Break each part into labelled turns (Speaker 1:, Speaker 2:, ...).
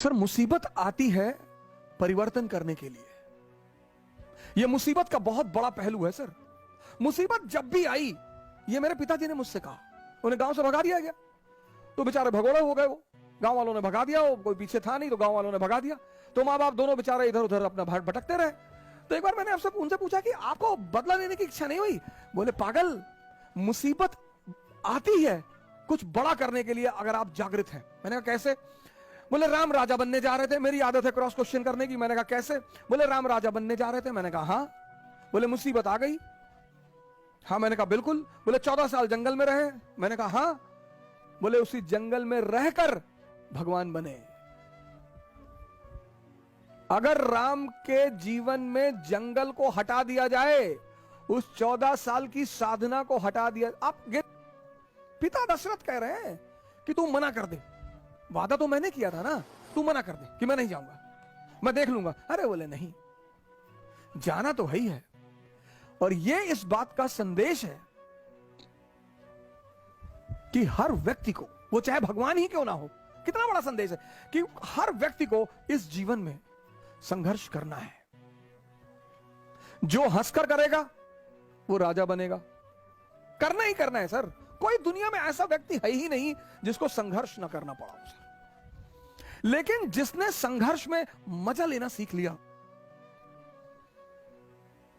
Speaker 1: Sir मुसीबत आती है परिवर्तन करने के लिए। यह मुसीबत का बहुत बड़ा पहलू है सर। मुसीबत जब भी आई, ये मेरे पिताजी ने मुझसे कहा, उन्हें गांव से भगा दिया गया तो बेचारे भगोड़े हो गए। वो गांव वालों ने भगा दिया, वो कोई पीछे था नहीं तो गांव वालों ने भगा दिया, तो माँ बाप दोनों बेचारे इधर उधर अपना भटकते रहे। तो एक बार मैंने आपसे उनसे पूछा कि आपको बदला लेने की इच्छा नहीं हुई? बोले पागल, मुसीबत आती है कुछ बड़ा करने के लिए अगर आप जागृत हैं। मैंने कहा कैसे? बोले राम राजा बनने जा रहे थे। मेरी आदत है क्रॉस क्वेश्चन करने की। मैंने कहा कैसे? बोले राम राजा बनने जा रहे थे। मैंने कहा हाँ। बोले मुसीबत आ गई? हाँ। मैंने कहा बिल्कुल। बोले 14 साल जंगल में रहे। मैंने कहा हाँ। बोले उसी जंगल में रहकर भगवान बने। अगर राम के जीवन में जंगल को हटा दिया जाए, उस 14 साल की साधना को हटा दिया, आप पिता दशरथ कह रहे हैं कि तू मना कर दे। वादा तो मैंने किया था ना, तू मना कर दे कि मैं नहीं जाऊंगा, मैं देख लूंगा। अरे बोले नहीं, जाना तो है ही है। और ये इस बात का संदेश है कि हर व्यक्ति को, वो चाहे भगवान ही क्यों ना हो, कितना बड़ा संदेश है कि हर व्यक्ति को इस जीवन में संघर्ष करना है। जो हंसकर करेगा वो राजा बनेगा। करना ही करना है सर। कोई दुनिया में ऐसा व्यक्ति है ही नहीं जिसको संघर्ष ना करना पड़ा हो सर। लेकिन जिसने संघर्ष में मजा लेना सीख लिया,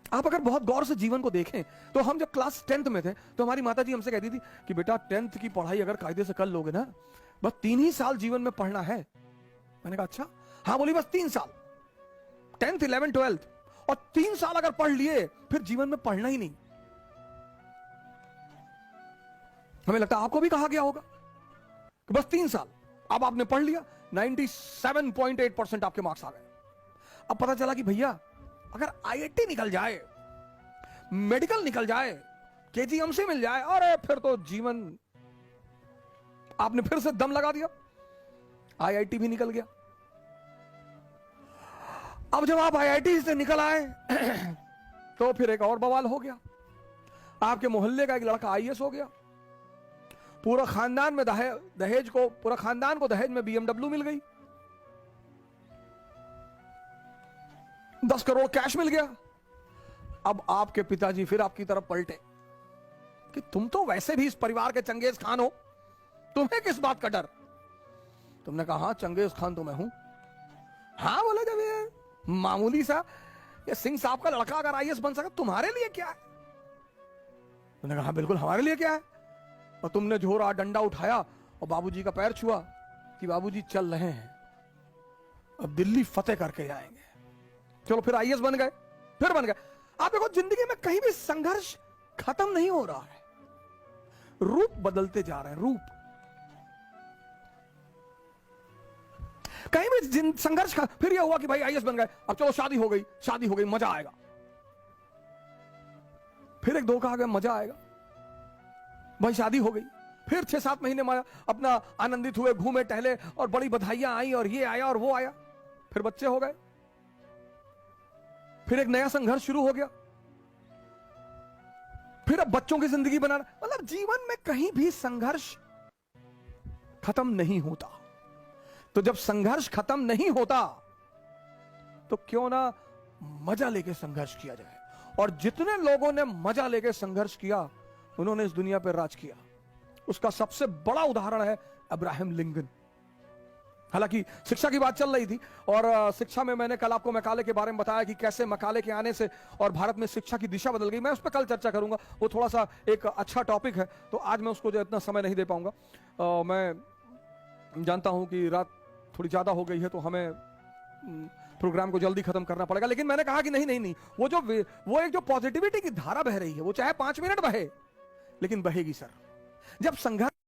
Speaker 1: आप अगर बहुत गौर से जीवन को देखें तो हम जब क्लास 10th में थे तो हमारी माताजी हमसे कहती थी कि बेटा 10th की पढ़ाई अगर कायदे से कर लोगे ना, बस 3 ही साल जीवन में पढ़ना है। मैंने कहा अच्छा? हाँ। बोली बस 3 साल, 10th 11th 12th, और 3 साल अगर पढ़ लिए फिर जीवन में पढ़ना ही नहीं। हमें लगता है आपको भी कहा गया होगा कि बस 3 साल। अब आपने पढ़ लिया, 97.8% आपके मार्क्स आ गए। अब पता चला कि भैया अगर आईआईटी निकल जाए, मेडिकल निकल जाए, केजीएमसी मिल जाए, अरे फिर तो जीवन, आपने फिर से दम लगा दिया। आईआईटी भी निकल गया। अब जब आप आईआईटी से निकल आए तो फिर एक और बवाल हो गया। आपके मोहल्ले का एक लड़का आईएएस हो गया। पूरा खानदान में दहेज को, पूरा खानदान को दहेज में बीएमडब्ल्यू मिल गई, 10 करोड़ कैश मिल गया। अब आपके पिताजी फिर आपकी तरफ पलटे कि तुम तो वैसे भी इस परिवार के चंगेज खान हो, तुम्हें किस बात का डर? तुमने कहा हाँ चंगेज खान तो मैं हूं। हाँ। बोले जब ये मामूली सा ये सिंह साहब का लड़का अगर आईएएस बन सका, तुम्हारे लिए क्या है? तुमने कहा बिल्कुल हमारे लिए क्या है। और तुमने झोरा डंडा उठाया और बाबूजी का पैर छुआ कि बाबूजी चल रहे हैं, अब दिल्ली फतेह करके जाएंगे। चलो फिर आईएएस बन गए, फिर बन गए। आप देखो जिंदगी में कहीं भी संघर्ष खत्म नहीं हो रहा है, रूप बदलते जा रहे हैं। रूप कहीं भी संघर्ष फिर यह हुआ कि भाई आईएएस बन गए, अब चलो शादी हो गई, शादी हो गई, मजा आएगा। फिर एक धोखा आ गया, मजा आएगा भाई, शादी हो गई। फिर 6-7 महीने अपना आनंदित हुए, घूमे टहले और बड़ी बधाइयां आई और ये आया और वो आया। फिर बच्चे हो गए, फिर एक नया संघर्ष शुरू हो गया। फिर अब बच्चों की जिंदगी बनाना, मतलब जीवन में कहीं भी संघर्ष खत्म नहीं होता। तो जब संघर्ष खत्म नहीं होता तो क्यों ना मजा लेके संघर्ष किया जाए। और जितने लोगों ने मजा लेके संघर्ष किया, उन्होंने इस दुनिया पर राज किया। उसका सबसे बड़ा उदाहरण है अब्राहम लिंकन। हालांकि शिक्षा की बात चल रही थी और शिक्षा में मैंने कल आपको मैकाले के बारे में बताया कि कैसे मैकाले के आने से और भारत में शिक्षा की दिशा बदल गई। मैं उस पर कल चर्चा करूंगा, वो थोड़ा सा एक अच्छा टॉपिक है, तो आज मैं उसको जो इतना समय नहीं दे पाऊंगा। मैं जानता हूं कि रात थोड़ी ज्यादा हो गई है तो हमें प्रोग्राम को जल्दी खत्म करना पड़ेगा। लेकिन मैंने कहा कि नहीं, वो एक जो पॉजिटिविटी की धारा बह रही है, वो चाहे 5 मिनट बहे लेकिन बहेगी सर। जब संघर्ष